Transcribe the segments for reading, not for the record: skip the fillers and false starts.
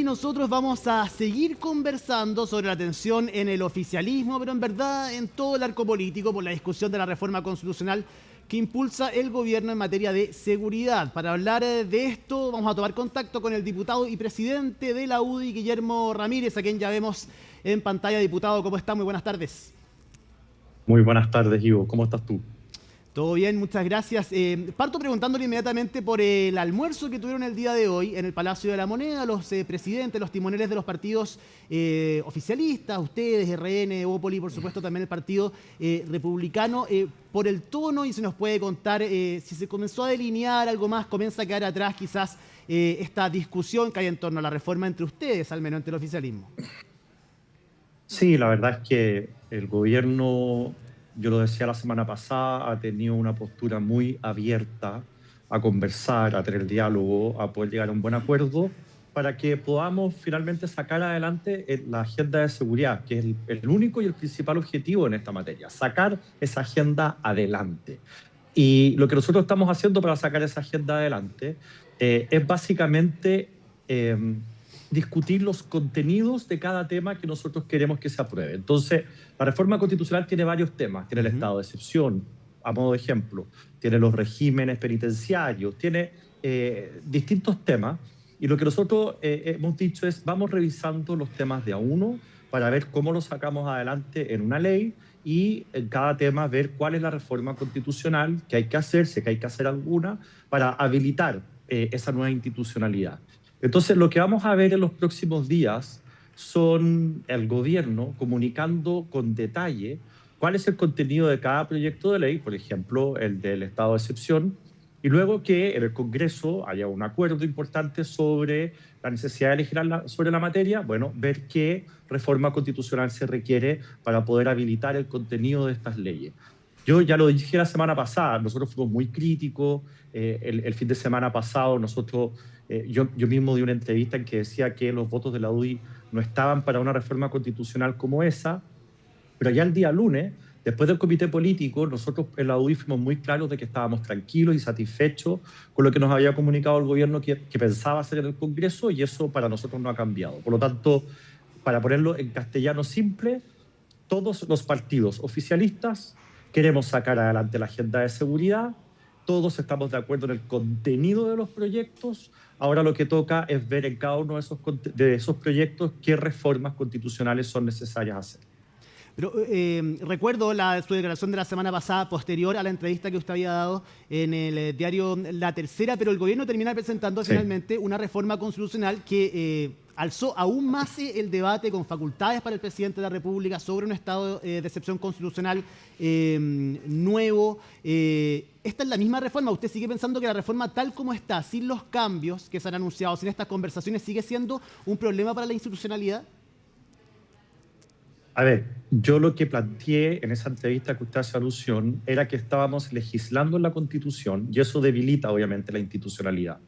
Hoy nosotros vamos a seguir conversando sobre la tensión en el oficialismo, pero en verdad en todo el arco político por la discusión de la reforma constitucional que impulsa el gobierno en materia de seguridad. Para hablar de esto vamos a tomar contacto con el diputado y presidente de la UDI, Guillermo Ramírez, a quien ya vemos en pantalla. Diputado, ¿cómo está? Muy buenas tardes. Muy buenas tardes, Ivo. ¿Cómo estás tú? Todo bien, muchas gracias. Parto preguntándole inmediatamente por el almuerzo que tuvieron el día de hoy en el Palacio de la Moneda, los presidentes, los timoneles de los partidos oficialistas, ustedes, RN, Opoli, por supuesto también el Partido Republicano, por el tono, y se nos puede contar si se comenzó a delinear algo más, comienza a quedar atrás quizás esta discusión que hay en torno a la reforma entre ustedes, al menos entre el oficialismo. Sí, la verdad es que el gobierno, yo lo decía la semana pasada, ha tenido una postura muy abierta a conversar, a tener diálogo, a poder llegar a un buen acuerdo para que podamos finalmente sacar adelante la agenda de seguridad, que es el único y el principal objetivo en esta materia, sacar esa agenda adelante. Y lo que nosotros estamos haciendo para sacar esa agenda adelante es básicamente discutir los contenidos de cada tema que nosotros queremos que se apruebe. Entonces, la reforma constitucional tiene varios temas. Tiene el estado de excepción, a modo de ejemplo. Tiene los regímenes penitenciarios. Tiene distintos temas. Y lo que nosotros hemos dicho es, vamos revisando los temas de a uno para ver cómo los sacamos adelante en una ley y en cada tema ver cuál es la reforma constitucional que hay que hacer, si hay que hacer alguna, para habilitar esa nueva institucionalidad. Entonces, lo que vamos a ver en los próximos días son el gobierno comunicando con detalle cuál es el contenido de cada proyecto de ley, por ejemplo, el del estado de excepción, y luego que en el Congreso haya un acuerdo importante sobre la necesidad de legislar sobre la materia, bueno, ver qué reforma constitucional se requiere para poder habilitar el contenido de estas leyes. Yo ya lo dije la semana pasada, nosotros fuimos muy críticos, el fin de semana pasado yo mismo di una entrevista en que decía que los votos de la UDI no estaban para una reforma constitucional como esa, pero ya el día lunes, después del comité político, nosotros en la UDI fuimos muy claros de que estábamos tranquilos y satisfechos con lo que nos había comunicado el gobierno que pensaba hacer en el Congreso, y eso para nosotros no ha cambiado. Por lo tanto, para ponerlo en castellano simple, todos los partidos oficialistas queremos sacar adelante la agenda de seguridad, todos estamos de acuerdo en el contenido de los proyectos. Ahora lo que toca es ver en cada uno de esos proyectos qué reformas constitucionales son necesarias hacer. Pero recuerdo su declaración de la semana pasada, posterior a la entrevista que usted había dado en el diario La Tercera, pero el gobierno termina presentando finalmente una reforma constitucional que alzó aún más el debate con facultades para el presidente de la República sobre un estado de excepción constitucional nuevo. ¿Esta es la misma reforma? ¿Usted sigue pensando que la reforma tal como está, sin los cambios que se han anunciado, sin estas conversaciones, sigue siendo un problema para la institucionalidad? A ver, yo lo que planteé en esa entrevista que usted hace alusión era que estábamos legislando en la Constitución y eso debilita obviamente la institucionalidad.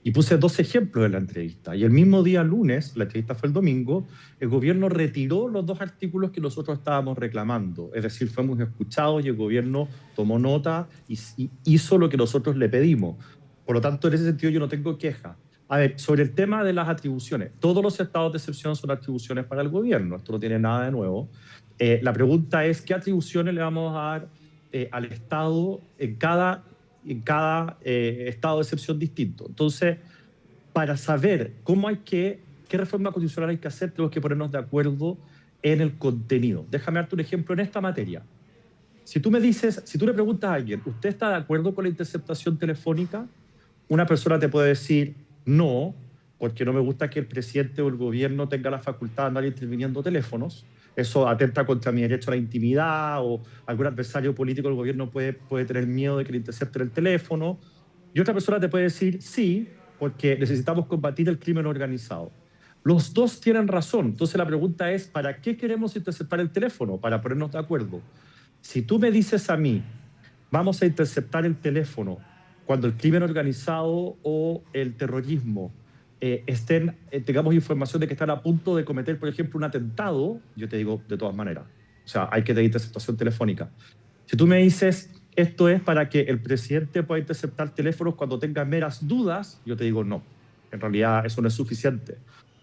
Y puse dos ejemplos en la entrevista. Y el mismo día lunes, la entrevista fue el domingo, el gobierno retiró los dos artículos que nosotros estábamos reclamando. Es decir, fuimos escuchados y el gobierno tomó nota y hizo lo que nosotros le pedimos. Por lo tanto, en ese sentido yo no tengo queja. A ver, sobre el tema de las atribuciones, todos los estados de excepción son atribuciones para el gobierno, esto no tiene nada de nuevo. La pregunta es, ¿qué atribuciones le vamos a dar al Estado en cada estado de excepción distinto? Entonces, para saber qué reforma constitucional hay que hacer, tenemos que ponernos de acuerdo en el contenido. Déjame darte un ejemplo en esta materia. Si tú le preguntas a alguien, ¿usted está de acuerdo con la interceptación telefónica? Una persona te puede decir, no, porque no me gusta que el presidente o el gobierno tenga la facultad de andar interviniendo teléfonos. Eso atenta contra mi derecho a la intimidad, o algún adversario político del gobierno puede tener miedo de que le intercepten el teléfono. Y otra persona te puede decir, sí, porque necesitamos combatir el crimen organizado. Los dos tienen razón. Entonces la pregunta es, ¿para qué queremos interceptar el teléfono? Para ponernos de acuerdo. Si tú me dices a mí, vamos a interceptar el teléfono cuando el crimen organizado o el terrorismo tengamos información de que están a punto de cometer, por ejemplo, un atentado, yo te digo de todas maneras. O sea, hay que tener interceptación telefónica. Si tú me dices, esto es para que el presidente pueda interceptar teléfonos cuando tenga meras dudas, yo te digo no. En realidad eso no es suficiente.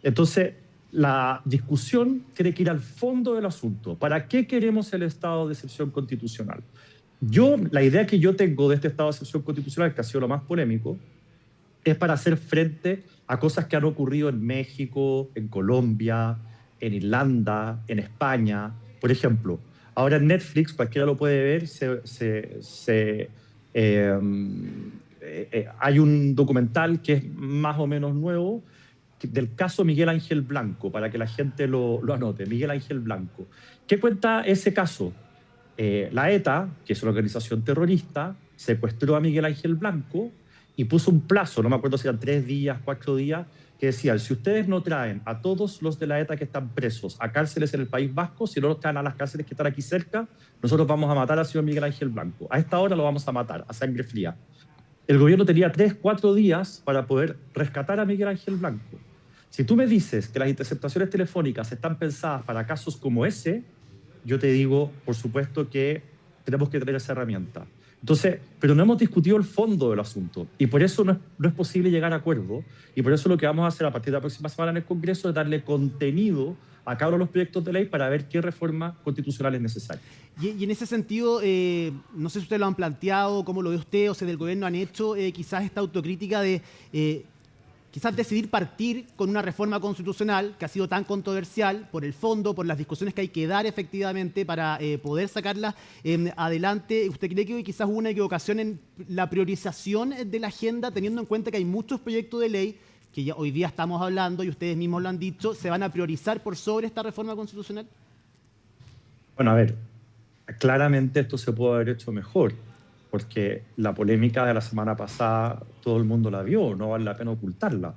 Entonces, la discusión tiene que ir al fondo del asunto. ¿Para qué queremos el estado de excepción constitucional? La idea que yo tengo de este estado de excepción constitucional, que ha sido lo más polémico, es para hacer frente a cosas que han ocurrido en México, en Colombia, en Irlanda, en España. Por ejemplo, ahora en Netflix, cualquiera lo puede ver, hay un documental que es más o menos nuevo del caso Miguel Ángel Blanco, para que la gente lo anote. Miguel Ángel Blanco. ¿Qué cuenta ese caso? La ETA, que es una organización terrorista, secuestró a Miguel Ángel Blanco y puso un plazo, no me acuerdo si eran 3 días, 4 días, que decían, si ustedes no traen a todos los de la ETA que están presos a cárceles en el País Vasco, si no los traen a las cárceles que están aquí cerca, nosotros vamos a matar al señor Miguel Ángel Blanco. A esta hora lo vamos a matar, a sangre fría. El gobierno tenía 3, 4 días para poder rescatar a Miguel Ángel Blanco. Si tú me dices que las interceptaciones telefónicas están pensadas para casos como ese, yo te digo, por supuesto, que tenemos que tener esa herramienta. Entonces, pero no hemos discutido el fondo del asunto y por eso no es posible llegar a acuerdo y por eso lo que vamos a hacer a partir de la próxima semana en el Congreso es darle contenido a cada uno de los proyectos de ley para ver qué reforma constitucional es necesaria. Y en ese sentido, no sé si ustedes lo han planteado, cómo lo ve usted o si del gobierno han hecho quizás esta autocrítica de quizás decidir partir con una reforma constitucional que ha sido tan controversial por el fondo, por las discusiones que hay que dar efectivamente para poder sacarla adelante. ¿Usted cree que quizás hubo una equivocación en la priorización de la agenda, teniendo en cuenta que hay muchos proyectos de ley que ya hoy día estamos hablando y ustedes mismos lo han dicho, se van a priorizar por sobre esta reforma constitucional? Bueno, a ver, claramente esto se pudo haber hecho mejor, porque la polémica de la semana pasada todo el mundo la vio, no vale la pena ocultarla.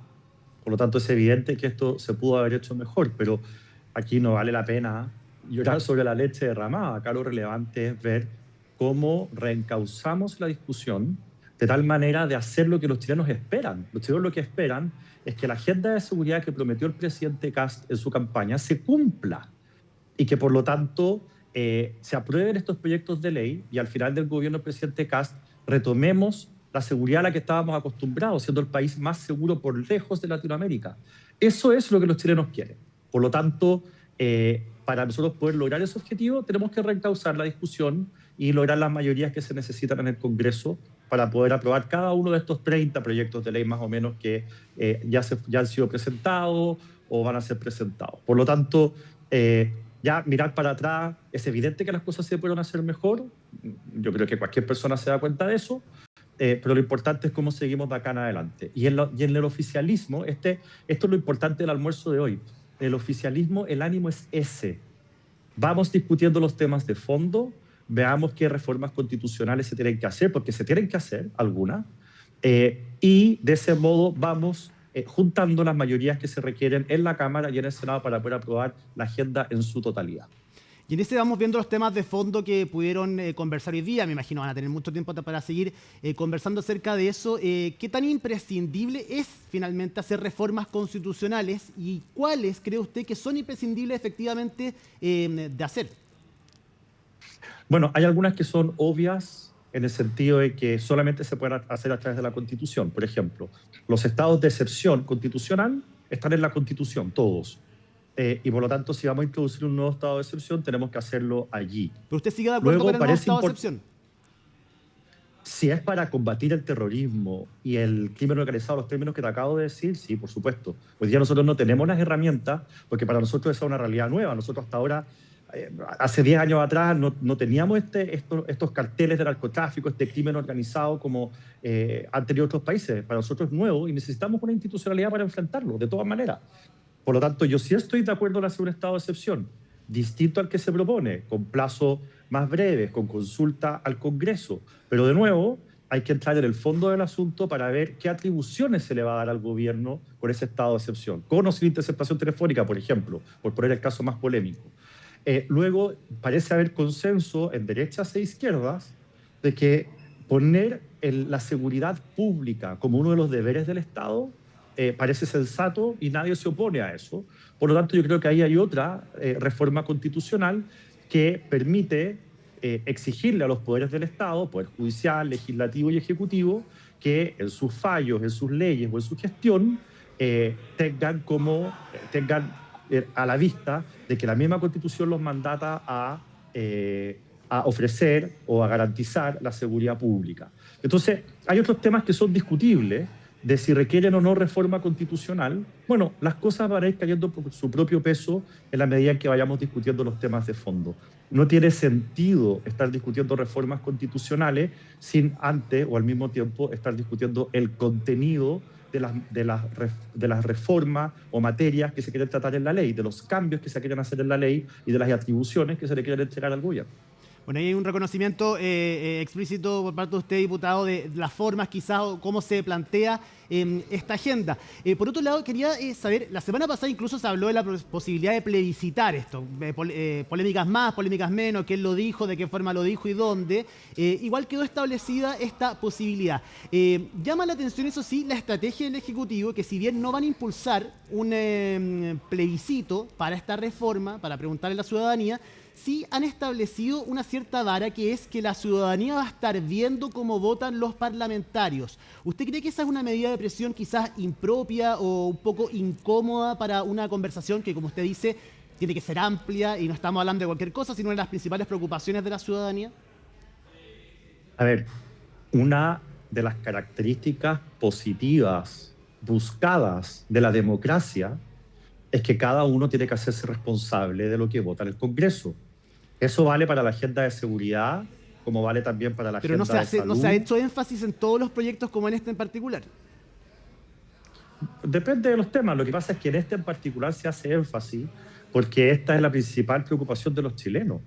Por lo tanto, es evidente que esto se pudo haber hecho mejor, pero aquí no vale la pena llorar sobre la leche derramada. Acá lo relevante es ver cómo reencauzamos la discusión de tal manera de hacer lo que los chilenos esperan. Los chilenos lo que esperan es que la agenda de seguridad que prometió el presidente Kast en su campaña se cumpla y que por lo tanto se aprueben estos proyectos de ley y al final del gobierno del presidente Kast retomemos la seguridad a la que estábamos acostumbrados, siendo el país más seguro por lejos de Latinoamérica. Eso es lo que los chilenos quieren. Por lo tanto, para nosotros poder lograr ese objetivo, tenemos que reencauzar la discusión y lograr las mayorías que se necesitan en el Congreso para poder aprobar cada uno de estos 30 proyectos de ley más o menos que ya han sido presentados o van a ser presentados. Por lo tanto, ya mirar para atrás, es evidente que las cosas se pueden hacer mejor, yo creo que cualquier persona se da cuenta de eso, pero lo importante es cómo seguimos de acá en adelante. Y en el oficialismo, esto es lo importante del almuerzo de hoy, en el oficialismo el ánimo es ese. Vamos discutiendo los temas de fondo, veamos qué reformas constitucionales se tienen que hacer, porque se tienen que hacer algunas, y de ese modo vamos juntando las mayorías que se requieren en la Cámara y en el Senado para poder aprobar la agenda en su totalidad. Y en ese vamos viendo los temas de fondo que pudieron conversar hoy día. Me imagino van a tener mucho tiempo para seguir conversando acerca de eso. ¿Qué tan imprescindible es finalmente hacer reformas constitucionales y cuáles cree usted que son imprescindibles efectivamente de hacer? Bueno, hay algunas que son obvias en el sentido de que solamente se pueden hacer a través de la Constitución. Por ejemplo, los estados de excepción constitucional están en la Constitución, todos. Y por lo tanto, si vamos a introducir un nuevo estado de excepción, tenemos que hacerlo allí. ¿Pero usted sigue de acuerdo con el nuevo estado de excepción? Si es para combatir el terrorismo y el crimen organizado, los términos que te acabo de decir, sí, por supuesto. Hoy día nosotros no tenemos las herramientas, porque para nosotros esa es una realidad nueva. Nosotros hasta ahora, hace 10 años atrás, no teníamos estos carteles de narcotráfico, este crimen organizado como han tenido otros países. Para nosotros es nuevo y necesitamos una institucionalidad para enfrentarlo, de todas maneras. Por lo tanto, yo sí estoy de acuerdo en hacer un estado de excepción, distinto al que se propone, con plazos más breves, con consulta al Congreso. Pero de nuevo, hay que entrar en el fondo del asunto para ver qué atribuciones se le va a dar al gobierno con ese estado de excepción. Con o sin interceptación telefónica, por ejemplo, por poner el caso más polémico. Luego, parece haber consenso en derechas e izquierdas de que poner la seguridad pública como uno de los deberes del Estado parece sensato y nadie se opone a eso. Por lo tanto, yo creo que ahí hay otra reforma constitucional que permite exigirle a los poderes del Estado, poder judicial, legislativo y ejecutivo, que en sus fallos, en sus leyes o en su gestión tengan a la vista de que la misma Constitución los mandata a ofrecer o a garantizar la seguridad pública. Entonces, hay otros temas que son discutibles, de si requieren o no reforma constitucional. Bueno, las cosas van a ir cayendo por su propio peso en la medida en que vayamos discutiendo los temas de fondo. No tiene sentido estar discutiendo reformas constitucionales sin antes o al mismo tiempo estar discutiendo el contenido de las reformas o materias que se quieren tratar en la ley, de los cambios que se quieren hacer en la ley y de las atribuciones que se le quieren entregar al gobierno. Bueno, hay un reconocimiento explícito por parte de usted, diputado, de las formas quizás o cómo se plantea esta agenda. Por otro lado, quería saber, la semana pasada incluso se habló de la posibilidad de plebiscitar esto, polémicas más, polémicas menos, quién lo dijo, de qué forma lo dijo y dónde. Igual quedó establecida esta posibilidad. Llama la atención, eso sí, la estrategia del Ejecutivo, que si bien no van a impulsar un plebiscito para esta reforma, para preguntarle a la ciudadanía, sí han establecido una cierta vara, que es que la ciudadanía va a estar viendo cómo votan los parlamentarios. ¿Usted cree que esa es una medida de presión quizás impropia o un poco incómoda para una conversación que, como usted dice, tiene que ser amplia y no estamos hablando de cualquier cosa, sino de las principales preocupaciones de la ciudadanía? A ver, una de las características positivas buscadas de la democracia es que cada uno tiene que hacerse responsable de lo que vota en el Congreso. Eso vale para la agenda de seguridad, como vale también para la agenda de salud. ¿No se ha hecho énfasis en todos los proyectos como en este en particular? Depende de los temas. Lo que pasa es que en este en particular se hace énfasis porque esta es la principal preocupación de los chilenos.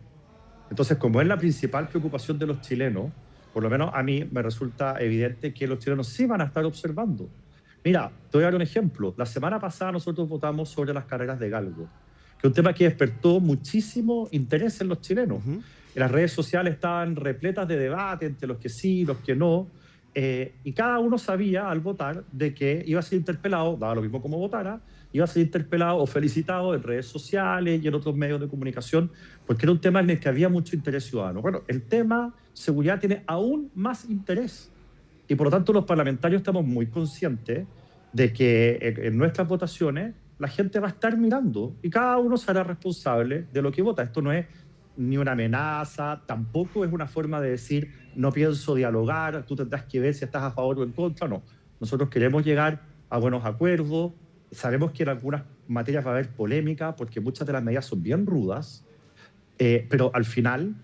Entonces, como es la principal preocupación de los chilenos, por lo menos a mí me resulta evidente que los chilenos sí van a estar observando. Mira, te voy a dar un ejemplo. La semana pasada nosotros votamos sobre las carreras de galgo, que es un tema que despertó muchísimo interés en los chilenos. Las redes sociales estaban repletas de debate entre los que sí, los que no, y cada uno sabía al votar de que iba a ser interpelado, daba lo mismo como votara, iba a ser interpelado o felicitado en redes sociales y en otros medios de comunicación, porque era un tema en el que había mucho interés ciudadano. Bueno, el tema seguridad tiene aún más interés, y por lo tanto los parlamentarios estamos muy conscientes de que en nuestras votaciones la gente va a estar mirando y cada uno será responsable de lo que vota. Esto no es ni una amenaza, tampoco es una forma de decir no pienso dialogar, tú tendrás que ver si estás a favor o en contra. No, nosotros queremos llegar a buenos acuerdos. Sabemos que en algunas materias va a haber polémica porque muchas de las medidas son bien rudas, pero al final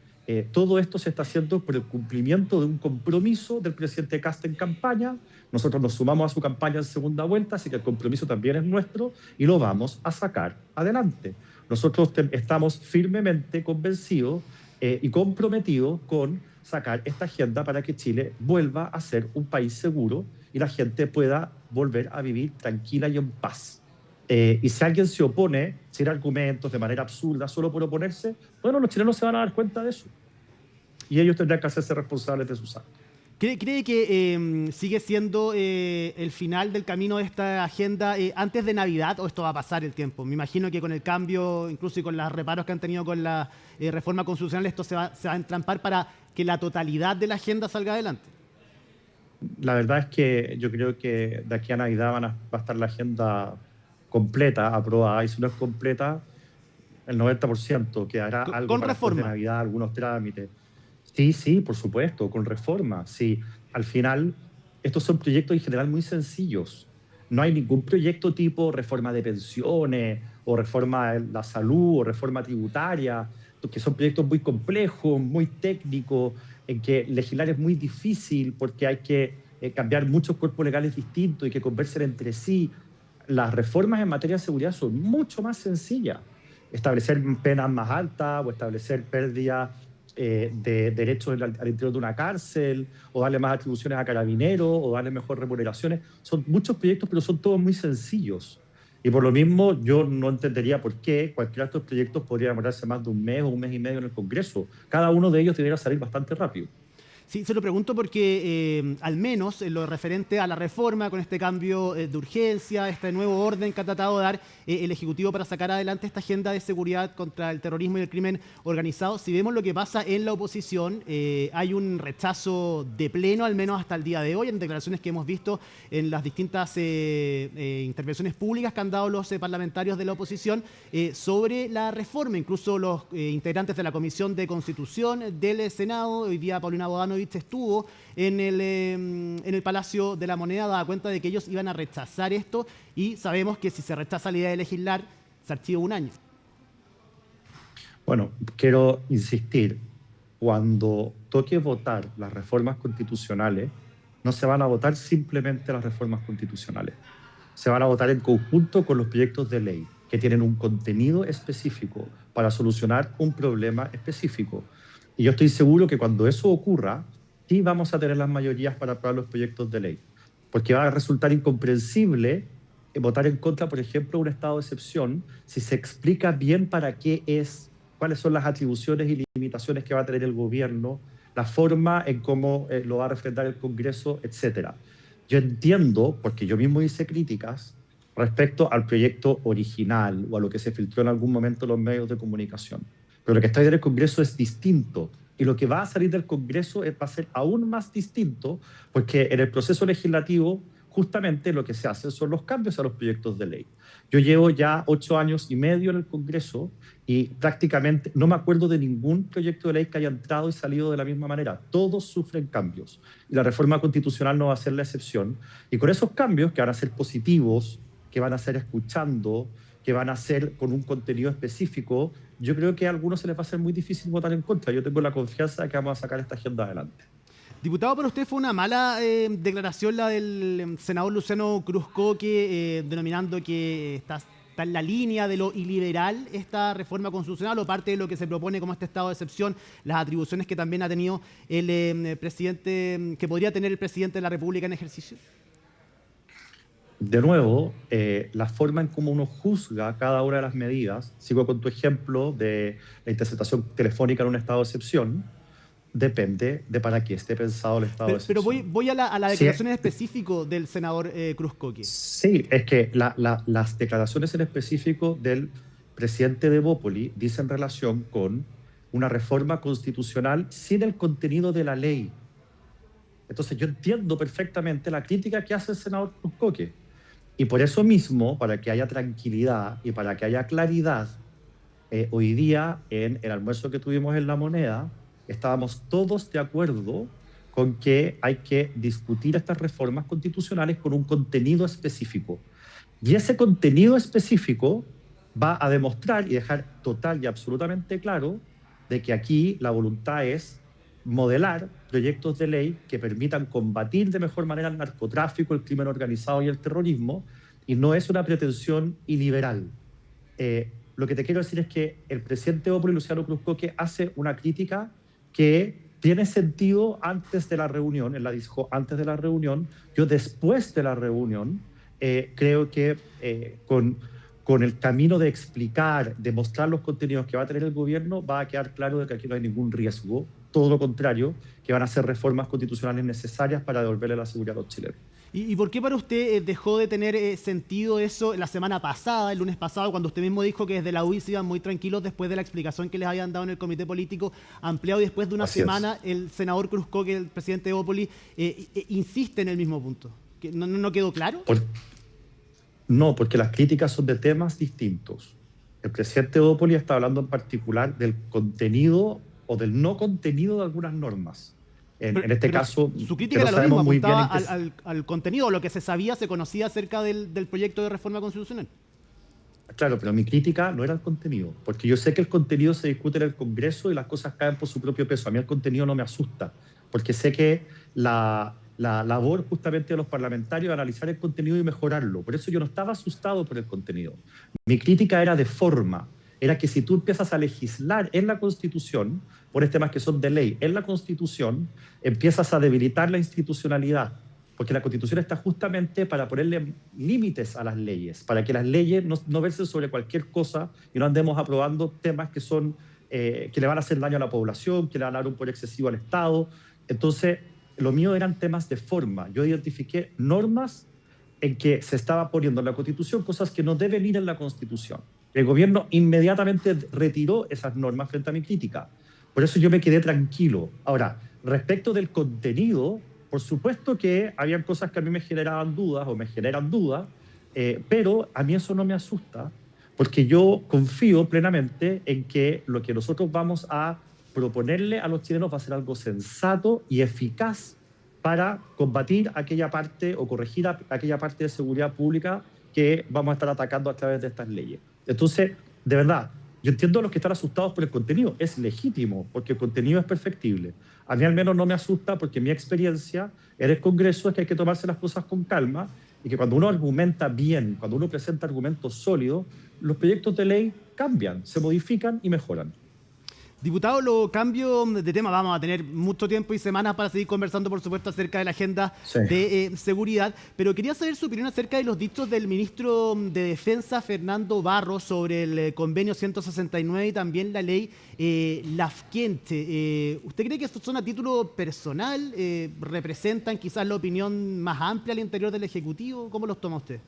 todo esto se está haciendo por el cumplimiento de un compromiso del presidente Kast en campaña. Nosotros nos sumamos a su campaña en segunda vuelta, así que el compromiso también es nuestro y lo vamos a sacar adelante. Nosotros estamos firmemente convencidos y comprometidos con sacar esta agenda para que Chile vuelva a ser un país seguro y la gente pueda volver a vivir tranquila y en paz. Y si alguien se opone sin argumentos, de manera absurda, solo por oponerse, bueno, los chilenos se van a dar cuenta de eso. Y ellos tendrán que hacerse responsables de sus actos. ¿Cree que sigue siendo el final del camino de esta agenda antes de Navidad o esto va a pasar el tiempo? Me imagino que con el cambio, incluso y con los reparos que han tenido con la reforma constitucional, esto se va a entrampar para que la totalidad de la agenda salga adelante. La verdad es que yo creo que de aquí a Navidad va a estar la agenda completa, aprobada, y si no es completa, el 90% quedará algo con para reforma. Después de Navidad, algunos trámites. Sí, por supuesto, con reforma. Sí, al final, estos son proyectos en general muy sencillos. No hay ningún proyecto tipo reforma de pensiones, o reforma de la salud, o reforma tributaria, que son proyectos muy complejos, muy técnicos, en que legislar es muy difícil porque hay que cambiar muchos cuerpos legales distintos y que conversen entre sí. Las reformas en materia de seguridad son mucho más sencillas. Establecer penas más altas o establecer pérdidas de derechos al interior de una cárcel, o darle más atribuciones a carabineros, o darle mejor remuneraciones. Son muchos proyectos, pero son todos muy sencillos. Y por lo mismo, yo no entendería por qué cualquiera de estos proyectos podría demorarse más de un mes o un mes y medio en el Congreso. Cada uno de ellos debería salir bastante rápido. Sí, se lo pregunto porque al menos en lo referente a la reforma, con este cambio de urgencia, este nuevo orden que ha tratado de dar el Ejecutivo para sacar adelante esta agenda de seguridad contra el terrorismo y el crimen organizado, si vemos lo que pasa en la oposición, hay un rechazo de pleno, al menos hasta el día de hoy, en declaraciones que hemos visto en las distintas intervenciones públicas que han dado los parlamentarios de la oposición sobre la reforma. Incluso los integrantes de la Comisión de Constitución del Senado, hoy día Paulina Bodanovich estuvo en el Palacio de la Moneda, daba cuenta de que ellos iban a rechazar esto y sabemos que si se rechaza la idea de legislar, se archiva un año. Bueno, quiero insistir, cuando toque votar las reformas constitucionales, no se van a votar simplemente las reformas constitucionales, se van a votar en conjunto con los proyectos de ley que tienen un contenido específico para solucionar un problema específico. Y yo estoy seguro que cuando eso ocurra, sí vamos a tener las mayorías para aprobar los proyectos de ley. Porque va a resultar incomprensible votar en contra, por ejemplo, de un estado de excepción si se explica bien para qué es, cuáles son las atribuciones y limitaciones que va a tener el gobierno, la forma en cómo lo va a refrendar el Congreso, etc. Yo entiendo, porque yo mismo hice críticas respecto al proyecto original o a lo que se filtró en algún momento en los medios de comunicación. Pero lo que está en el Congreso es distinto. Y lo que va a salir del Congreso va a ser aún más distinto, porque en el proceso legislativo justamente lo que se hace son los cambios a los proyectos de ley. Yo llevo ya 8 años y medio en el Congreso y prácticamente no me acuerdo de ningún proyecto de ley que haya entrado y salido de la misma manera. Todos sufren cambios. Y la reforma constitucional no va a ser la excepción. Y con esos cambios, que van a ser positivos, que van a ser escuchando, que van a ser con un contenido específico, yo creo que a algunos se les va a ser muy difícil votar en contra. Yo tengo la confianza de que vamos a sacar esta agenda adelante. Diputado, para usted fue una mala declaración la del senador Luciano Cruzcoque, denominando que está en la línea de lo iliberal esta reforma constitucional o parte de lo que se propone como este estado de excepción, las atribuciones que también ha tenido el presidente, que podría tener el presidente de la República en ejercicio. De nuevo, la forma en cómo uno juzga cada una de las medidas, sigo con tu ejemplo de la interceptación telefónica en un estado de excepción, depende de para qué esté pensado el estado de excepción. Pero voy a la declaración en específico del senador Cruzcoque. Sí, es que las declaraciones en específico del presidente de Evópoli dicen relación con una reforma constitucional sin el contenido de la ley. Entonces yo entiendo perfectamente la crítica que hace el senador Cruzcoque. Y por eso mismo, para que haya tranquilidad y para que haya claridad, hoy día en el almuerzo que tuvimos en La Moneda, estábamos todos de acuerdo con que hay que discutir estas reformas constitucionales con un contenido específico. Y ese contenido específico va a demostrar y dejar total y absolutamente claro de que aquí la voluntad es modelar proyectos de ley que permitan combatir de mejor manera el narcotráfico, el crimen organizado y el terrorismo, y no es una pretensión iliberal. Lo que te quiero decir es que el presidente Evópoli, Luciano Cruzcoque, hace una crítica que tiene sentido antes de la reunión, él la dijo antes de la reunión. Yo después de la reunión creo que con el camino de explicar, de mostrar los contenidos que va a tener el gobierno, va a quedar claro de que aquí no hay ningún riesgo, todo lo contrario, que van a ser reformas constitucionales necesarias para devolverle la seguridad a los chilenos. ¿Y por qué para usted dejó de tener sentido eso la semana pasada, el lunes pasado, cuando usted mismo dijo que desde la UDI se iban muy tranquilos después de la explicación que les habían dado en el comité político ampliado, y después de una semana el senador Cruzcoque, el presidente de Evópoli, insiste en el mismo punto? ¿No quedó claro? No, porque las críticas son de temas distintos. El presidente de Evópoli está hablando en particular del contenido o del no contenido de algunas normas. En este caso, su crítica era lo mismo, apuntaba al contenido, lo que se sabía, se conocía acerca del proyecto de reforma constitucional. Claro, pero mi crítica no era el contenido, porque yo sé que el contenido se discute en el Congreso y las cosas caen por su propio peso. A mí el contenido no me asusta, porque sé que la labor justamente de los parlamentarios es analizar el contenido y mejorarlo. Por eso yo no estaba asustado por el contenido. Mi crítica era de forma. Era que si tú empiezas a legislar en la Constitución, por temas que son de ley en la Constitución, empiezas a debilitar la institucionalidad, porque la Constitución está justamente para ponerle límites a las leyes, para que las leyes no versen sobre cualquier cosa y no andemos aprobando temas que le van a hacer daño a la población, que le van a dar un poder excesivo al Estado. Entonces, lo mío eran temas de forma. Yo identifiqué normas en que se estaba poniendo en la Constitución cosas que no deben ir en la Constitución. El gobierno inmediatamente retiró esas normas frente a mi crítica. Por eso yo me quedé tranquilo. Ahora, respecto del contenido, por supuesto que habían cosas que a mí me generaban dudas o me generan dudas, pero a mí eso no me asusta, porque yo confío plenamente en que lo que nosotros vamos a proponerle a los chilenos va a ser algo sensato y eficaz para combatir aquella parte o corregir aquella parte de seguridad pública que vamos a estar atacando a través de estas leyes. Entonces, de verdad, yo entiendo a los que están asustados por el contenido, es legítimo, porque el contenido es perfectible. A mí al menos no me asusta porque mi experiencia en el Congreso es que hay que tomarse las cosas con calma y que cuando uno argumenta bien, cuando uno presenta argumentos sólidos, los proyectos de ley cambian, se modifican y mejoran. Diputado, lo cambio de tema. Vamos a tener mucho tiempo y semanas para seguir conversando, por supuesto, acerca de la agenda de seguridad. Pero quería saber su opinión acerca de los dichos del ministro de Defensa, Fernando Barros, sobre el convenio 169 y también la ley Lafkenche. ¿Usted cree que estos son a título personal? ¿Representan quizás la opinión más amplia al interior del Ejecutivo? ¿Cómo los toma usted?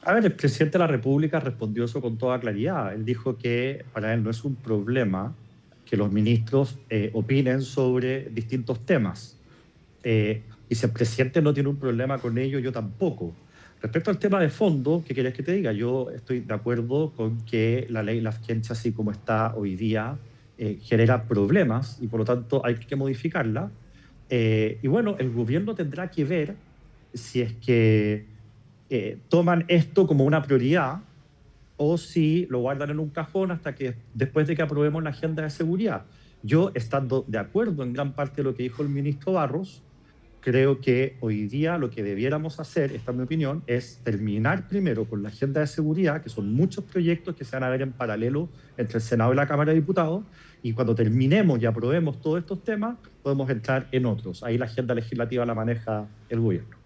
A ver, el presidente de la República respondió eso con toda claridad. Él dijo que para él no es un problema que los ministros opinen sobre distintos temas. Y si el presidente no tiene un problema con ello, yo tampoco. Respecto al tema de fondo, ¿qué querés que te diga? Yo estoy de acuerdo con que la ley Lafkenche, así como está hoy día, genera problemas y por lo tanto hay que modificarla. Y bueno, el gobierno tendrá que ver si es que toman esto como una prioridad o si lo guardan en un cajón hasta que después de que aprobemos la agenda de seguridad. Yo, estando de acuerdo en gran parte de lo que dijo el ministro Barros, creo que hoy día lo que debiéramos hacer, esta es mi opinión, es terminar primero con la agenda de seguridad, que son muchos proyectos que se van a ver en paralelo entre el Senado y la Cámara de Diputados, y cuando terminemos y aprobemos todos estos temas, podemos entrar en otros. Ahí la agenda legislativa la maneja el gobierno.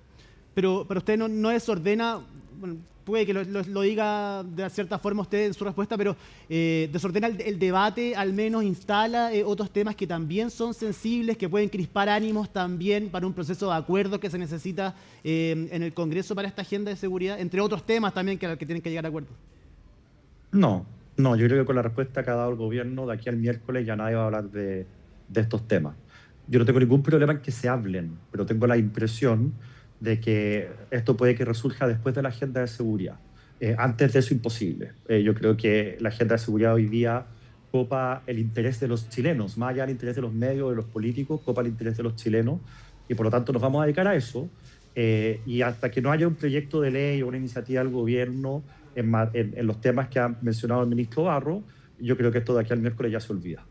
Pero usted no desordena, bueno, puede que lo diga de cierta forma usted en su respuesta, pero desordena el debate, al menos instala otros temas que también son sensibles, que pueden crispar ánimos también para un proceso de acuerdo que se necesita en el Congreso para esta agenda de seguridad, entre otros temas también que tienen que llegar a acuerdo. No, yo creo que con la respuesta que ha dado el gobierno, de aquí al miércoles ya nadie va a hablar de estos temas. Yo no tengo ningún problema en que se hablen, pero tengo la impresión de que esto puede que resurja después de la agenda de seguridad. Antes de eso, imposible. Yo creo que la agenda de seguridad hoy día copa el interés de los chilenos, más allá del interés de los medios, de los políticos, copa el interés de los chilenos, y por lo tanto nos vamos a dedicar a eso. Y hasta que no haya un proyecto de ley o una iniciativa del gobierno en los temas que ha mencionado el ministro Barro, yo creo que esto de aquí al miércoles ya se olvida.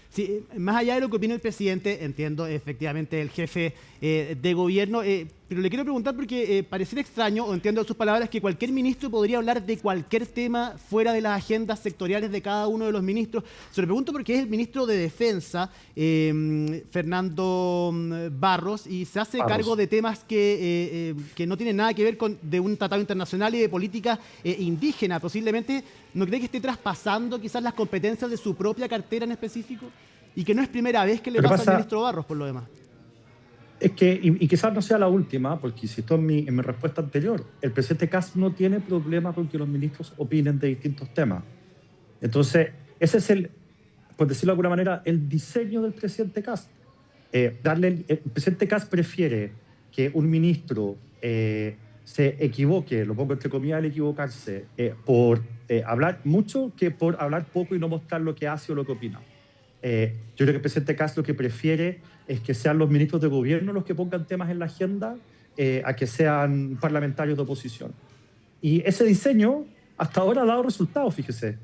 Sí, más allá de lo que opina el presidente, entiendo efectivamente el jefe de gobierno, pero le quiero preguntar porque pareciera extraño, o entiendo de sus palabras, que cualquier ministro podría hablar de cualquier tema fuera de las agendas sectoriales de cada uno de los ministros. Se lo pregunto porque es el ministro de Defensa, Fernando Barros, y se hace cargo de temas que no tienen nada que ver con de un tratado internacional y de política indígena. Posiblemente, ¿no cree que esté traspasando quizás las competencias de su propia cartera en específico? Y que no es primera vez que le pasa al ministro Barros, por lo demás. Es que, y quizás no sea la última, porque insisto en mi respuesta anterior, el presidente Kast no tiene problema con que los ministros opinen de distintos temas. Entonces, ese es por decirlo de alguna manera, el diseño del presidente Kast. El presidente Kast prefiere que un ministro se equivoque, lo pongo entre comillas, el equivocarse, por hablar mucho que por hablar poco y no mostrar lo que hace o lo que opina. Yo creo que el presidente Kast lo que prefiere es que sean los ministros de gobierno los que pongan temas en la agenda a que sean parlamentarios de oposición. Y ese diseño hasta ahora ha dado resultados, fíjese,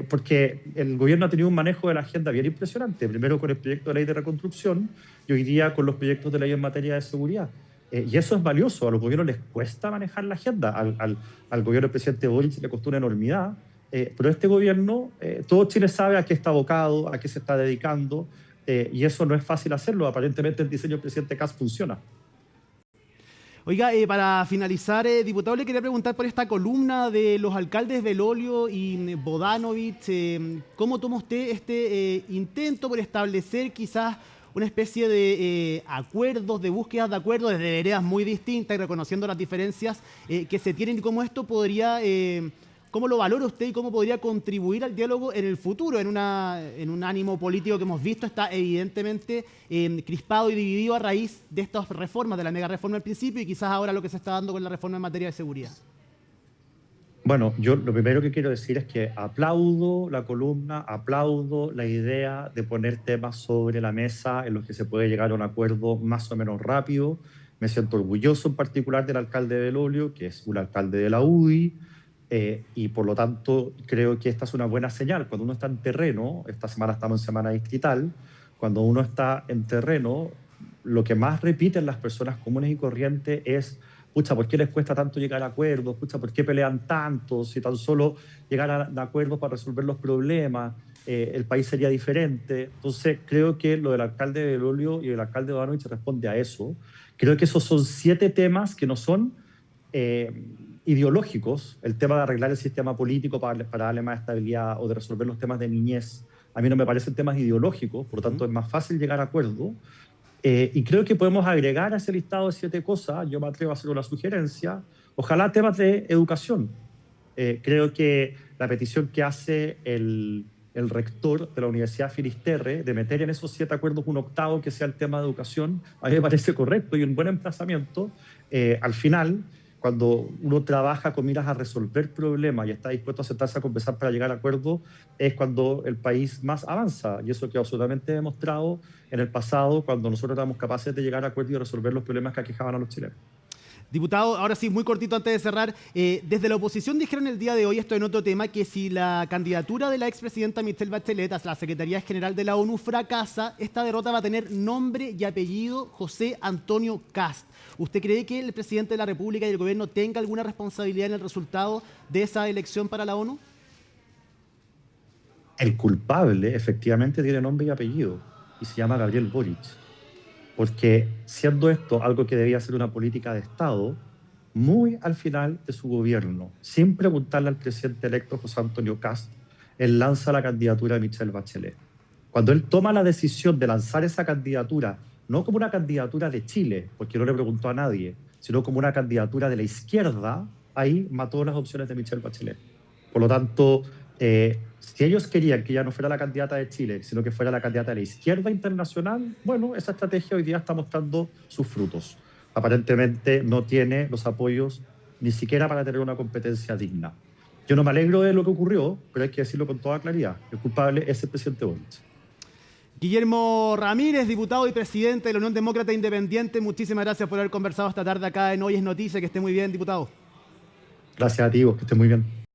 porque el gobierno ha tenido un manejo de la agenda bien impresionante, primero con el proyecto de ley de reconstrucción y hoy día con los proyectos de ley en materia de seguridad. Y eso es valioso, a los gobiernos les cuesta manejar la agenda, al gobierno del presidente Boric le costó una enormidad, pero este gobierno, todo Chile sabe a qué está abocado, a qué se está dedicando, y eso no es fácil hacerlo. Aparentemente el diseño del presidente Kast funciona. Oiga, para finalizar, diputado, le quería preguntar por esta columna de los alcaldes Belolio y Bodanovich. ¿Cómo toma usted este intento por establecer quizás una especie de acuerdos, de búsquedas de acuerdos desde veredas muy distintas y reconociendo las diferencias que se tienen y cómo esto podría... ¿Cómo lo valora usted y cómo podría contribuir al diálogo en el futuro, en un ánimo político que hemos visto está evidentemente crispado y dividido a raíz de estas reformas, de la mega reforma al principio y quizás ahora lo que se está dando con la reforma en materia de seguridad? Bueno, yo lo primero que quiero decir es que aplaudo la columna, aplaudo la idea de poner temas sobre la mesa en los que se puede llegar a un acuerdo más o menos rápido. Me siento orgulloso en particular del alcalde de Belolio, que es un alcalde de la UDI, y por lo tanto creo que esta es una buena señal. Cuando uno está en terreno, esta semana estamos en semana distrital, cuando uno está en terreno, lo que más repiten las personas comunes y corrientes es: pucha, ¿por qué les cuesta tanto llegar a acuerdos? Pucha, ¿por qué pelean tanto? Si tan solo llegar a acuerdos para resolver los problemas, el país sería diferente. Entonces, creo que lo del alcalde de Belolio y el alcalde de Ivanovich responde a eso. Creo que esos son 7 temas que no son ideológicos. El tema de arreglar el sistema político para darle más estabilidad o de resolver los temas de niñez, a mí no me parecen temas ideológicos, por lo tanto es más fácil llegar a acuerdos. Y creo que podemos agregar a ese listado de 7 cosas, yo me atrevo a hacer una sugerencia, ojalá temas de educación. Creo que la petición que hace el rector de la Universidad Finisterre de meter en esos 7 acuerdos un 8º que sea el tema de educación, a mí me parece correcto y un buen emplazamiento. Al final, cuando uno trabaja con miras a resolver problemas y está dispuesto a sentarse a conversar para llegar a acuerdos, es cuando el país más avanza. Y eso quedó absolutamente demostrado en el pasado, cuando nosotros éramos capaces de llegar a acuerdos y resolver los problemas que aquejaban a los chilenos. Diputado, ahora sí, muy cortito antes de cerrar. Desde la oposición dijeron el día de hoy, esto en otro tema, que si la candidatura de la expresidenta Michelle Bachelet a la Secretaría General de la ONU fracasa, esta derrota va a tener nombre y apellido José Antonio Kast. ¿Usted cree que el presidente de la República y el gobierno tenga alguna responsabilidad en el resultado de esa elección para la ONU? El culpable efectivamente tiene nombre y apellido y se llama Gabriel Boric. Porque siendo esto algo que debía ser una política de Estado, muy al final de su gobierno, sin preguntarle al presidente electo José Antonio Kast, él lanza la candidatura de Michelle Bachelet. Cuando él toma la decisión de lanzar esa candidatura, no como una candidatura de Chile, porque no le preguntó a nadie, sino como una candidatura de la izquierda, ahí mató las opciones de Michelle Bachelet. Por lo tanto, si ellos querían que ya no fuera la candidata de Chile, sino que fuera la candidata de la izquierda internacional, bueno, esa estrategia hoy día está mostrando sus frutos. Aparentemente no tiene los apoyos ni siquiera para tener una competencia digna. Yo no me alegro de lo que ocurrió, pero hay que decirlo con toda claridad. El culpable es el presidente Boric. Guillermo Ramírez, diputado y presidente de la Unión Demócrata Independiente, muchísimas gracias por haber conversado esta tarde acá en Hoy es Noticia. Que esté muy bien, diputado. Gracias a ti, vos, que estés muy bien.